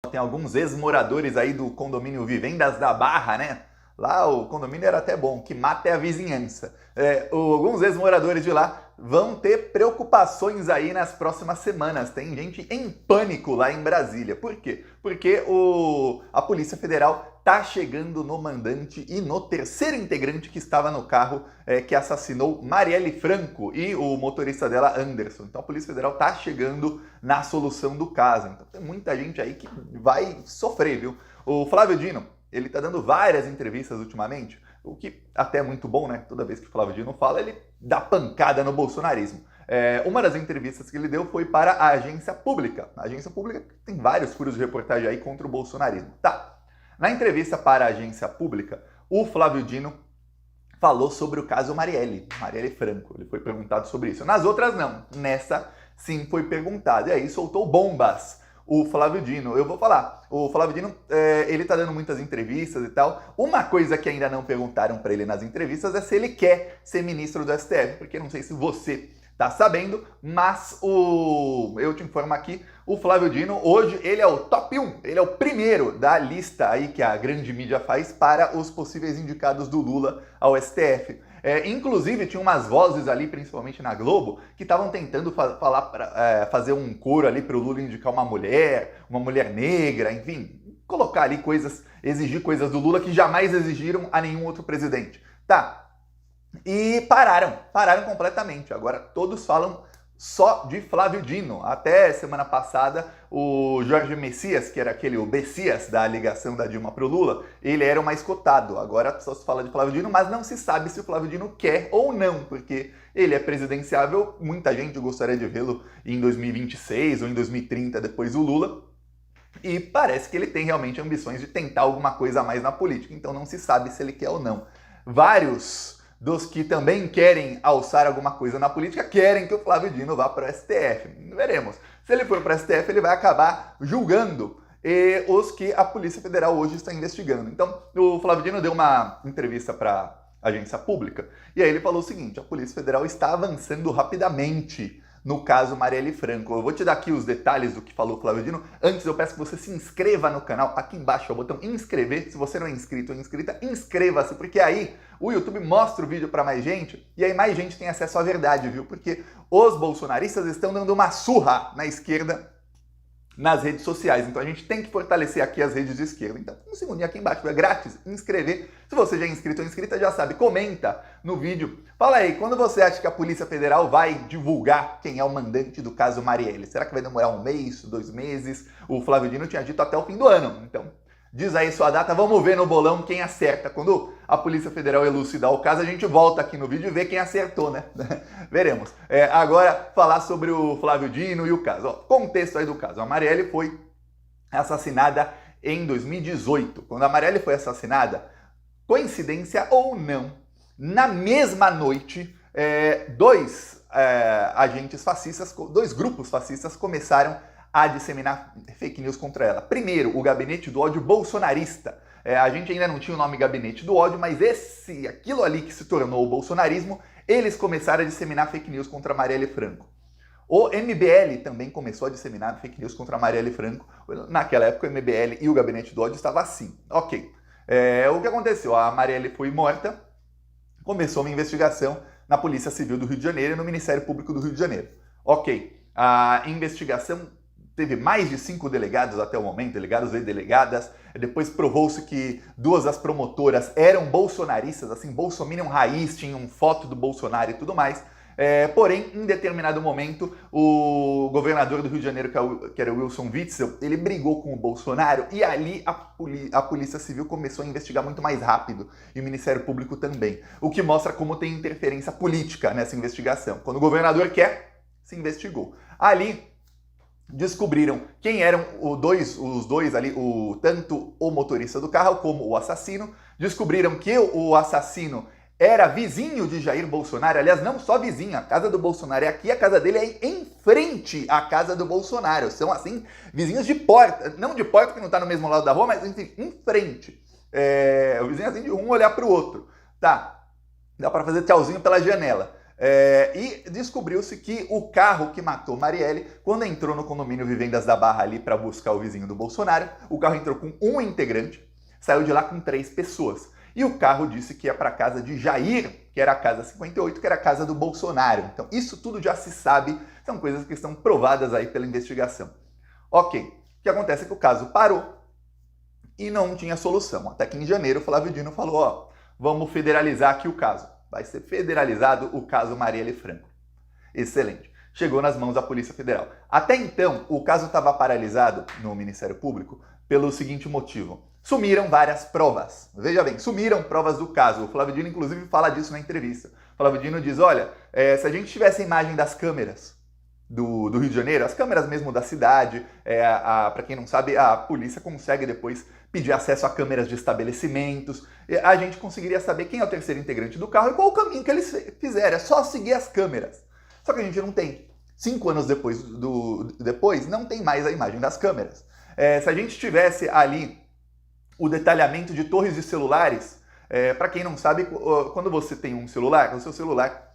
Tem alguns ex-moradores aí do condomínio Vivendas da Barra, né? Lá o condomínio era até bom, que mata é a vizinhança. Alguns ex-moradores de lá vão ter preocupações aí nas próximas semanas. Tem gente em pânico lá em Brasília. Por quê? Porque a Polícia Federal tá chegando no mandante e no terceiro integrante que estava no carro que assassinou Marielle Franco e o motorista dela, Anderson. Então a Polícia Federal tá chegando na solução do caso. Então tem muita gente aí que vai sofrer, viu? O Flávio Dino, ele tá dando várias entrevistas ultimamente, o que até é muito bom, né? Toda vez que o Flávio Dino fala, ele dá pancada no bolsonarismo. Uma das entrevistas que ele deu foi para a Agência Pública. A Agência Pública tem vários furos de reportagem aí contra o bolsonarismo. Tá. Na entrevista para a Agência Pública, o Flávio Dino falou sobre o caso Marielle Franco. Ele foi perguntado sobre isso. Nas outras, não. Nessa, sim, foi perguntado. E aí soltou bombas. O Flávio Dino, eu vou falar, o Flávio Dino, ele tá dando muitas entrevistas e tal. Uma coisa que ainda não perguntaram para ele nas entrevistas é se ele quer ser ministro do STF, porque não sei se você tá sabendo, mas eu te informo aqui, o Flávio Dino, hoje, ele é o top 1, ele é o primeiro da lista aí que a grande mídia faz para os possíveis indicados do Lula ao STF. Inclusive, tinha umas vozes ali, principalmente na Globo, que estavam tentando fazer um coro ali para o Lula indicar uma mulher negra, enfim, colocar ali coisas, exigir coisas do Lula que jamais exigiram a nenhum outro presidente. Tá. E pararam completamente. Agora todos falam só de Flávio Dino. Até semana passada, o Jorge Messias, que era o Bessias da ligação da Dilma pro Lula, ele era o mais cotado. Agora só se fala de Flávio Dino, mas não se sabe se o Flávio Dino quer ou não, porque ele é presidenciável, muita gente gostaria de vê-lo em 2026 ou em 2030 depois do Lula. E parece que ele tem realmente ambições de tentar alguma coisa a mais na política, então não se sabe se ele quer ou não. Vários dos que também querem alçar alguma coisa na política querem que o Flávio Dino vá para o STF. Veremos. Se ele for para o STF, ele vai acabar julgando os que a Polícia Federal hoje está investigando. Então, o Flávio Dino deu uma entrevista para a Agência Pública e aí ele falou o seguinte: a Polícia Federal está avançando rapidamente no caso Marielle Franco. Eu vou te dar aqui os detalhes do que falou o Flávio Dino. Antes eu peço que você se inscreva no canal. Aqui embaixo é o botão inscrever. Se você não é inscrito ou inscrita, inscreva-se, porque aí o YouTube mostra o vídeo para mais gente e aí mais gente tem acesso à verdade, viu? Porque os bolsonaristas estão dando uma surra na esquerda nas redes sociais. Então a gente tem que fortalecer aqui as redes de esquerda. Então vamos se unir aqui embaixo, é grátis, inscrever. Se você já é inscrito ou inscrita, já sabe, comenta no vídeo. Fala aí, quando você acha que a Polícia Federal vai divulgar quem é o mandante do caso Marielle? Será que vai demorar 1 mês, 2 meses? O Flávio Dino tinha dito até o fim do ano. Então diz aí sua data, vamos ver no bolão quem acerta. Quando a Polícia Federal elucidar o caso, a gente volta aqui no vídeo e vê quem acertou, né? Veremos. Agora, falar sobre o Flávio Dino e o caso. Ó, contexto aí do caso. A Marielle foi assassinada em 2018. Quando a Marielle foi assassinada, coincidência ou não, na mesma noite, dois agentes fascistas, dois grupos fascistas começaram a disseminar fake news contra ela. Primeiro, o Gabinete do Ódio Bolsonarista. A gente ainda não tinha o nome Gabinete do Ódio, mas aquilo ali que se tornou o bolsonarismo, eles começaram a disseminar fake news contra Marielle Franco. O MBL também começou a disseminar fake news contra Marielle Franco. Naquela época, o MBL e o Gabinete do Ódio estavam assim. Ok. O que aconteceu? A Marielle foi morta, começou uma investigação na Polícia Civil do Rio de Janeiro e no Ministério Público do Rio de Janeiro. Ok. A investigação teve mais de 5 delegados até o momento, delegados e delegadas. Depois provou-se que 2 das promotoras eram bolsonaristas, assim, bolsominion raiz, tinham foto do Bolsonaro e tudo mais. Porém, em determinado momento, o governador do Rio de Janeiro, que era o Wilson Witzel, ele brigou com o Bolsonaro e ali a Polícia Civil começou a investigar muito mais rápido e o Ministério Público também. O que mostra como tem interferência política nessa investigação. Quando o governador quer, se investigou. Ali descobriram quem eram os dois ali, tanto o motorista do carro como o assassino. Descobriram que o assassino era vizinho de Jair Bolsonaro. Aliás, não só vizinho, a casa do Bolsonaro é aqui, a casa dele é em frente à casa do Bolsonaro. São, assim, vizinhos de porta. Não de porta, porque não está no mesmo lado da rua, mas, enfim, em frente. O vizinho, assim, de um olhar para o outro. Tá, dá para fazer tchauzinho pela janela. E descobriu-se que o carro que matou Marielle, quando entrou no condomínio Vivendas da Barra ali para buscar o vizinho do Bolsonaro, o carro entrou com um integrante, saiu de lá com 3 pessoas. E o carro disse que ia para a casa de Jair, que era a casa 58, que era a casa do Bolsonaro. Então isso tudo já se sabe, são coisas que estão provadas aí pela investigação. Ok, o que acontece é que o caso parou e não tinha solução. Até que em janeiro o Flávio Dino falou, ó, vamos federalizar aqui o caso. Vai ser federalizado o caso Marielle Franco. Excelente. Chegou nas mãos da Polícia Federal. Até então, o caso estava paralisado no Ministério Público pelo seguinte motivo. Sumiram várias provas. Veja bem, sumiram provas do caso. O Flávio Dino, inclusive, fala disso na entrevista. O Flávio Dino diz, olha, se a gente tivesse a imagem das câmeras do Rio de Janeiro, as câmeras mesmo da cidade, para quem não sabe, a polícia consegue depois pedir acesso a câmeras de estabelecimentos, a gente conseguiria saber quem é o terceiro integrante do carro e qual o caminho que eles fizeram, é só seguir as câmeras. Só que a gente não tem. 5 anos depois, não tem mais a imagem das câmeras. Se a gente tivesse ali o detalhamento de torres de celulares, para quem não sabe, quando você tem um celular, o seu celular,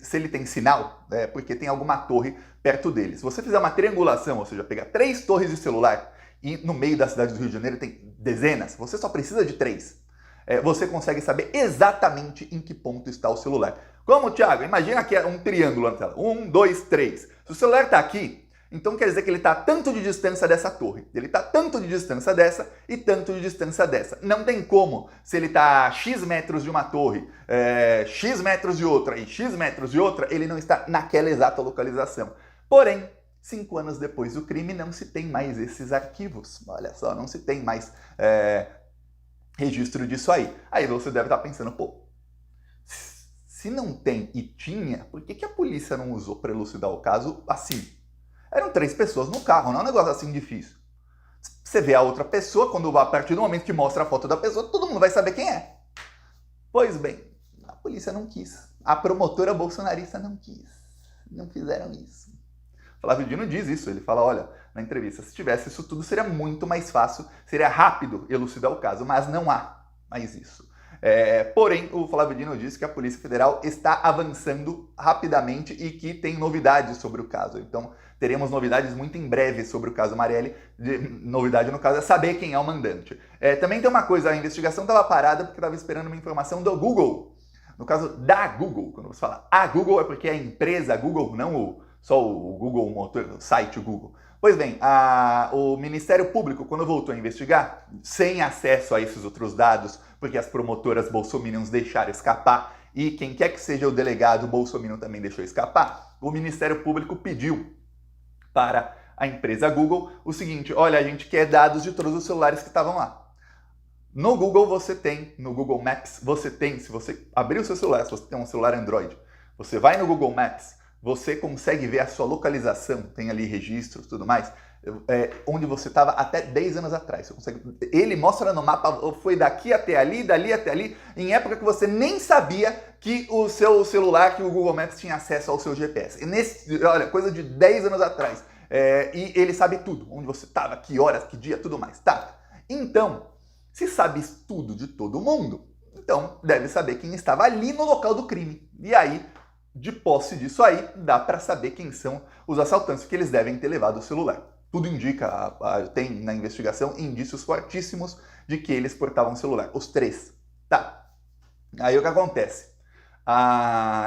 se ele tem sinal, porque tem alguma torre perto dele. Se você fizer uma triangulação, ou seja, pegar 3 torres de celular e no meio da cidade do Rio de Janeiro tem dezenas, você só precisa de 3. Você consegue saber exatamente em que ponto está o celular. Como, Thiago? Imagina que é um triângulo na tela. 1, 2, 3. Se o celular está aqui, então quer dizer que ele está tanto de distância dessa torre. Ele está tanto de distância dessa e tanto de distância dessa. Não tem como, se ele está a X metros de uma torre, X metros de outra e X metros de outra, ele não está naquela exata localização. Porém, 5 anos depois do crime, não se tem mais esses arquivos. Olha só, não se tem mais registro disso aí. Aí você deve estar pensando, pô, se não tem e tinha, por que a polícia não usou para elucidar o caso assim? Eram 3 pessoas no carro, não é um negócio assim difícil. Você vê a outra pessoa, a partir do momento que mostra a foto da pessoa, todo mundo vai saber quem é. Pois bem, a polícia não quis. A promotora bolsonarista não quis. Não fizeram isso. Flávio Dino diz isso, ele fala, olha, na entrevista, se tivesse isso tudo seria muito mais fácil, seria rápido elucidar o caso, mas não há mais isso. Porém, o Flávio Dino disse que a Polícia Federal está avançando rapidamente e que tem novidades sobre o caso. Então, teremos novidades muito em breve sobre o caso Marielle. Novidade, no caso, é saber quem é o mandante. Também tem uma coisa, a investigação estava parada porque estava esperando uma informação do Google. No caso da Google, quando você fala a Google é porque é a empresa Google, não só o Google, o motor, o site Google. Pois bem, o Ministério Público, quando voltou a investigar, sem acesso a esses outros dados, porque as promotoras bolsominions deixaram escapar, e quem quer que seja o delegado bolsominion também deixou escapar, o Ministério Público pediu para a empresa Google o seguinte, olha, a gente quer dados de todos os celulares que estavam lá. No Google você tem, no Google Maps, você tem, se você abrir o seu celular, se você tem um celular Android, você vai no Google Maps, você consegue ver a sua localização, tem ali registros e tudo mais, onde você estava até 10 anos atrás. Você consegue, ele mostra no mapa, foi daqui até ali, dali até ali, em época que você nem sabia que o seu celular, que o Google Maps tinha acesso ao seu GPS. Olha, coisa de 10 anos atrás. E ele sabe tudo, onde você estava, que horas, que dia, tudo mais. Tá. Então, se sabe tudo de todo mundo, então deve saber quem estava ali no local do crime. E aí, de posse disso aí, dá para saber quem são os assaltantes, que eles devem ter levado o celular. Tudo indica, tem na investigação indícios fortíssimos de que eles portavam o celular. Os 3. Tá. Aí o que acontece?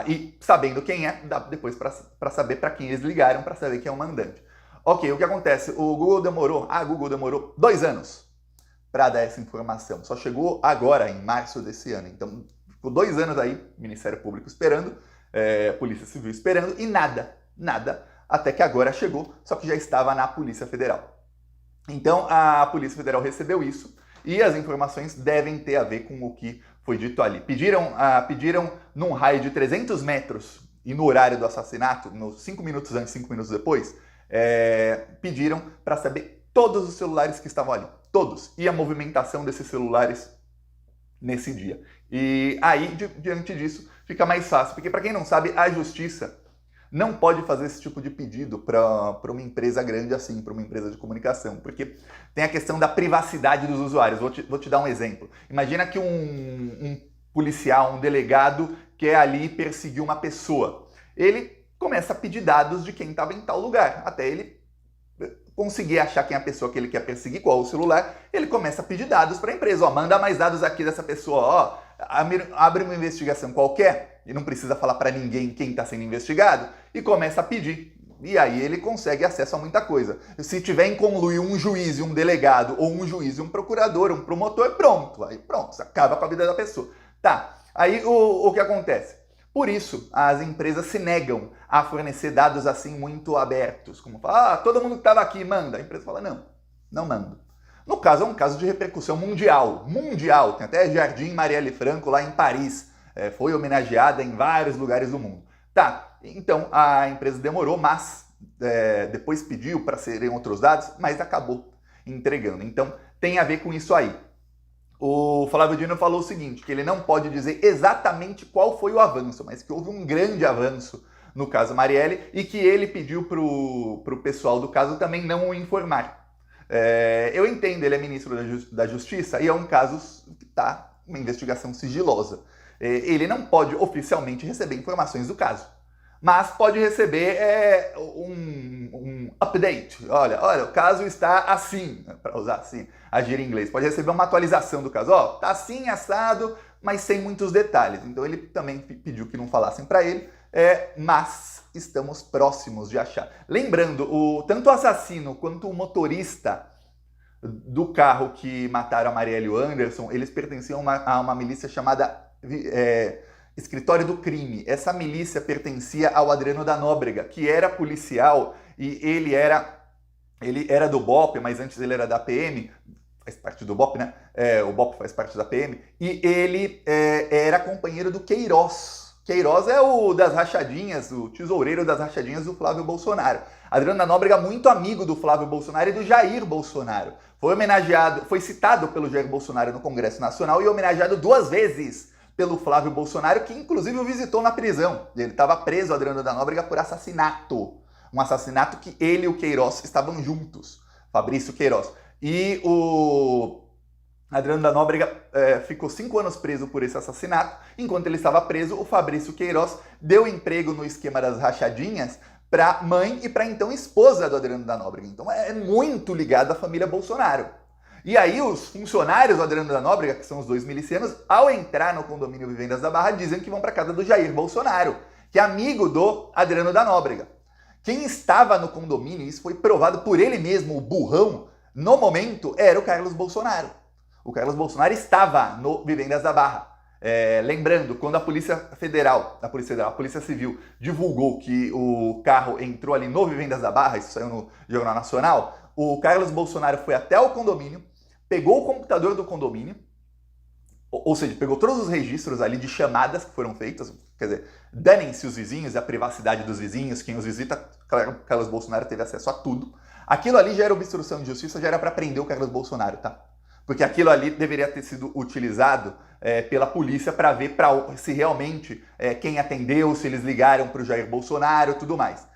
E sabendo quem é, dá depois para saber para quem eles ligaram, para saber quem é o mandante. Ok, o que acontece? A Google demorou 2 anos para dar essa informação. Só chegou agora, em março desse ano. Então, ficou 2 anos aí, Ministério Público esperando, Polícia Civil esperando, e nada, até que agora chegou, só que já estava na Polícia Federal. Então, a Polícia Federal recebeu isso, e as informações devem ter a ver com o que foi dito ali. Pediram num raio de 300 metros, e no horário do assassinato, 5 minutos antes, 5 minutos depois, pediram para saber todos os celulares que estavam ali. Todos. E a movimentação desses celulares nesse dia. E aí, diante disso, fica mais fácil. Porque, para quem não sabe, a Justiça não pode fazer esse tipo de pedido para uma empresa grande assim, para uma empresa de comunicação. Porque tem a questão da privacidade dos usuários. Vou te dar um exemplo. Imagina que um policial, um delegado, quer ali perseguir uma pessoa. ele começa a pedir dados de quem estava em tal lugar, até ele conseguir achar quem é a pessoa que ele quer perseguir, qual é o celular, ele começa a pedir dados para a empresa, ó, manda mais dados aqui dessa pessoa, ó, abre uma investigação qualquer, e não precisa falar para ninguém quem está sendo investigado, e começa a pedir. E aí ele consegue acesso a muita coisa. Se tiver em conluio um juiz e um delegado, ou um juiz e um procurador, um promotor, pronto. Aí pronto, você acaba com a vida da pessoa. Tá, aí o que acontece? Por isso, as empresas se negam a fornecer dados assim muito abertos. Como falar, todo mundo que estava aqui manda. A empresa fala, não mando. No caso, é um caso de repercussão mundial. Mundial. Tem até Jardim Marielle Franco lá em Paris. Foi homenageada em vários lugares do mundo. Tá, então a empresa demorou, mas depois pediu para serem outros dados, mas acabou entregando. Então tem a ver com isso aí. O Flávio Dino falou o seguinte, que ele não pode dizer exatamente qual foi o avanço, mas que houve um grande avanço no caso Marielle e que ele pediu para o pessoal do caso também não o informar. Eu entendo, ele é ministro da Justiça e é um caso que está uma investigação sigilosa. Ele não pode oficialmente receber informações do caso, mas pode receber um update. Olha, o caso está assim, para usar assim, agir em inglês. Pode receber uma atualização do caso. Ó, tá assim, assado, mas sem muitos detalhes. Então ele também pediu que não falassem para ele, mas estamos próximos de achar. Lembrando, tanto o assassino quanto o motorista do carro que mataram a Marielle e o Anderson, eles pertenciam a uma milícia chamada Escritório do Crime. Essa milícia pertencia ao Adriano da Nóbrega, que era policial e ele era do BOP, mas antes ele era da PM, faz parte do BOP, né? O BOP faz parte da PM, e ele era companheiro do Queiroz. Queiroz é o das rachadinhas, o tesoureiro das rachadinhas do Flávio Bolsonaro. Adriano da Nóbrega, muito amigo do Flávio Bolsonaro e do Jair Bolsonaro. Foi citado pelo Jair Bolsonaro no Congresso Nacional e homenageado 2 vezes pelo Flávio Bolsonaro, que inclusive o visitou na prisão. Ele estava preso, Adriano da Nóbrega, por assassinato. Um assassinato que ele e o Queiroz estavam juntos. Fabrício Queiroz. E o Adriano da Nóbrega ficou 5 anos preso por esse assassinato. Enquanto ele estava preso, o Fabrício Queiroz deu emprego no esquema das rachadinhas para mãe e para então esposa do Adriano da Nóbrega. Então é muito ligado à família Bolsonaro. E aí os funcionários do Adriano da Nóbrega, que são os 2 milicianos, ao entrar no condomínio Vivendas da Barra, dizem que vão para casa do Jair Bolsonaro, que é amigo do Adriano da Nóbrega. Quem estava no condomínio, isso foi provado por ele mesmo, o burrão, no momento, era o Carlos Bolsonaro. O Carlos Bolsonaro estava no Vivendas da Barra. Lembrando, quando a Polícia Civil divulgou que o carro entrou ali no Vivendas da Barra, isso saiu no Jornal Nacional, o Carlos Bolsonaro foi até o condomínio, pegou o computador do condomínio, ou seja, pegou todos os registros ali de chamadas que foram feitas, quer dizer, danem-se os vizinhos, a privacidade dos vizinhos, quem os visita, Carlos Bolsonaro teve acesso a tudo. Aquilo ali já era obstrução de justiça, já era para prender o Carlos Bolsonaro, tá? Porque aquilo ali deveria ter sido utilizado pela polícia para ver se realmente quem atendeu, se eles ligaram para o Jair Bolsonaro e tudo mais.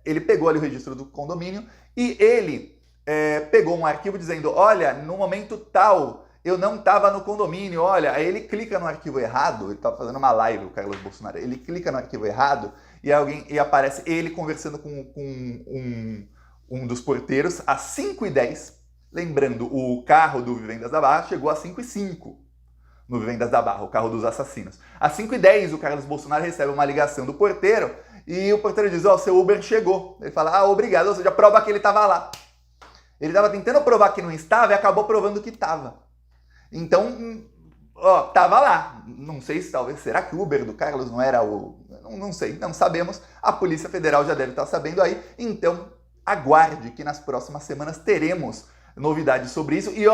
Ele pegou ali o registro do condomínio e ele pegou um arquivo dizendo, olha, no momento tal, eu não estava no condomínio, olha, aí ele clica no arquivo errado, ele estava fazendo uma live, o Carlos Bolsonaro, ele clica no arquivo errado e aparece ele conversando com um dos porteiros às 5h10, lembrando, o carro do Vivendas da Barra chegou às 5h05 no Vivendas da Barra, o carro dos assassinos. Às 5h10, o Carlos Bolsonaro recebe uma ligação do porteiro e o porteiro diz, ó, seu Uber chegou. Ele fala, obrigado, ou seja, prova que ele estava lá. Ele estava tentando provar que não estava e acabou provando que estava. Então, estava lá. Não sei se talvez, será que o Uber do Carlos não era o... Não sei, não sabemos. A Polícia Federal já deve estar sabendo aí. Então, aguarde que nas próximas semanas teremos novidades sobre isso. E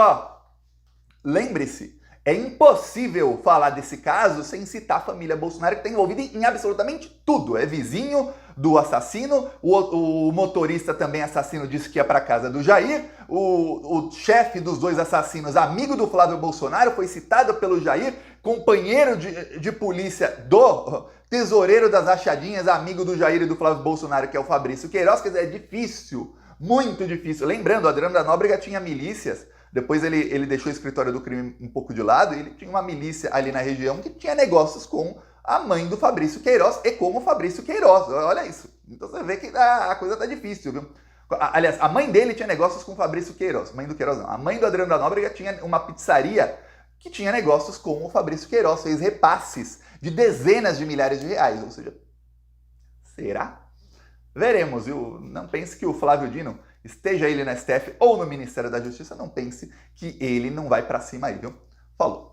lembre-se, é impossível falar desse caso sem citar a família Bolsonaro, que está envolvida em absolutamente tudo. É vizinho do assassino, o motorista também assassino disse que ia para casa do Jair, o chefe dos 2 assassinos, amigo do Flávio Bolsonaro, foi citado pelo Jair, companheiro de polícia do tesoureiro das rachadinhas, amigo do Jair e do Flávio Bolsonaro, que é o Fabrício Queiroz. Quer dizer, é difícil, muito difícil. Lembrando, o Adriano da Nóbrega tinha milícias. Depois ele deixou o escritório do crime um pouco de lado e ele tinha uma milícia ali na região que tinha negócios com a mãe do Fabrício Queiroz e como Fabrício Queiroz. Olha isso. Então você vê que a coisa tá difícil, viu? Aliás, a mãe dele tinha negócios com o Fabrício Queiroz. Mãe do Queiroz não. A mãe do Adriano da Nóbrega tinha uma pizzaria que tinha negócios com o Fabrício Queiroz. Fez repasses de dezenas de milhares de reais. Ou seja, será? Veremos, viu? Não pense que o Flávio Dino, esteja ele na STF ou no Ministério da Justiça, não pense que ele não vai pra cima aí, viu? Falou!